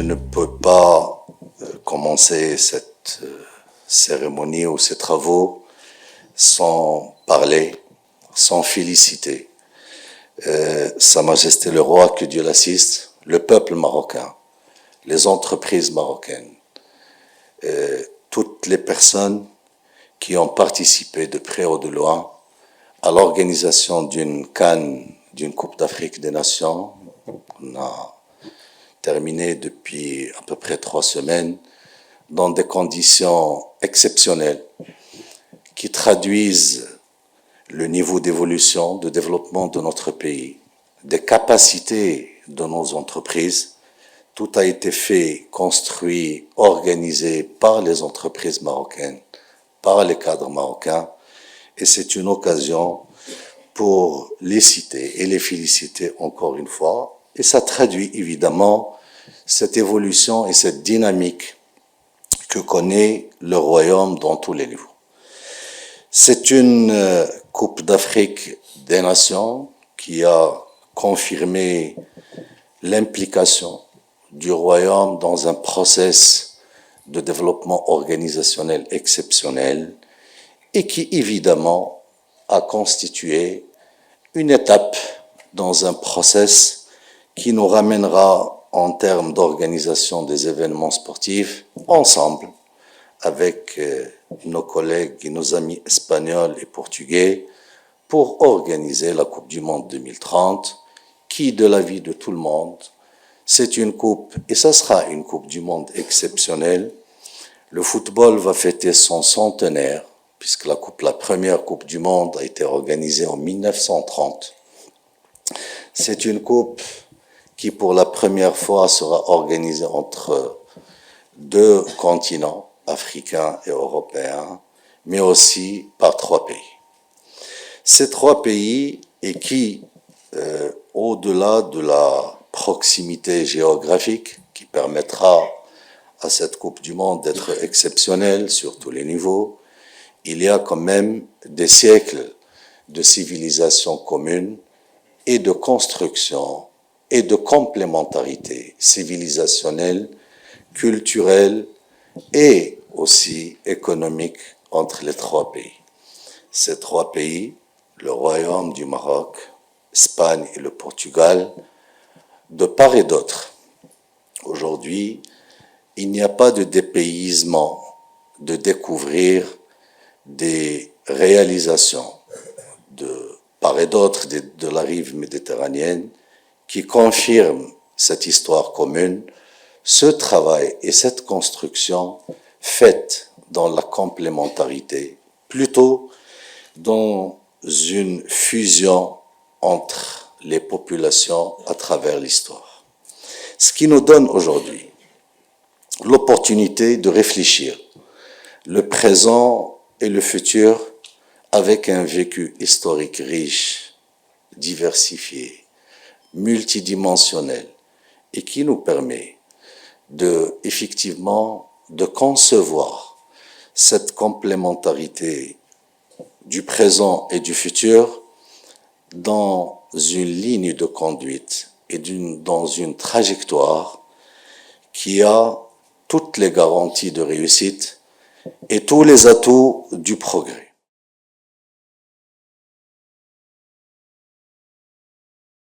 ne peux pas commencer cette cérémonie ou ces travaux sans parler, sans féliciter Sa Majesté le Roi, que Dieu l'assiste, le peuple marocain, les entreprises marocaines, toutes les personnes qui ont participé de près ou de loin à l'organisation d'une CAN, d'une Coupe d'Afrique des Nations. On a terminé depuis à peu près 3 semaines dans des conditions exceptionnelles qui traduisent le niveau d'évolution, de développement de notre pays, des capacités de nos entreprises. Tout a été fait, construit, organisé par les entreprises marocaines, par les cadres marocains, et c'est une occasion pour les citer et les féliciter encore une fois. Et ça traduit évidemment cette évolution et cette dynamique que connaît le royaume dans tous les niveaux. C'est une Coupe d'Afrique des Nations qui a confirmé l'implication du royaume dans un processus de développement organisationnel exceptionnel et qui évidemment a constitué une étape dans un processus qui nous ramènera en termes d'organisation des événements sportifs ensemble avec nos collègues et nos amis espagnols et portugais pour organiser la Coupe du Monde 2030 qui, de l'avis de tout le monde, c'est une coupe, et ça sera une Coupe du Monde exceptionnelle. Le football va fêter son centenaire, puisque la première Coupe du Monde a été organisée en 1930. C'est une coupe qui, pour la première fois, sera organisée entre 2 continents, africains et européens, mais aussi par 3 pays. Ces 3 pays, et qui, au-delà de la proximité géographique qui permettra à cette Coupe du Monde d'être exceptionnelle sur tous les niveaux, il y a quand même des siècles de civilisation commune et de construction et de complémentarité civilisationnelle, culturelle et aussi économique entre les 3 pays. Ces 3 pays, le Royaume du Maroc, l'Espagne et le Portugal, de part et d'autre. Aujourd'hui, il n'y a pas de dépaysement de découvrir des réalisations de part et d'autre de la rive méditerranéenne qui confirment cette histoire commune, ce travail et cette construction faite dans la complémentarité, plutôt dans une fusion entre les populations à travers l'histoire. Ce qui nous donne aujourd'hui l'opportunité de réfléchir le présent et le futur avec un vécu historique riche, diversifié, multidimensionnel et qui nous permet effectivement de concevoir cette complémentarité du présent et du futur dans une ligne de conduite et dans une trajectoire qui a toutes les garanties de réussite et tous les atouts du progrès.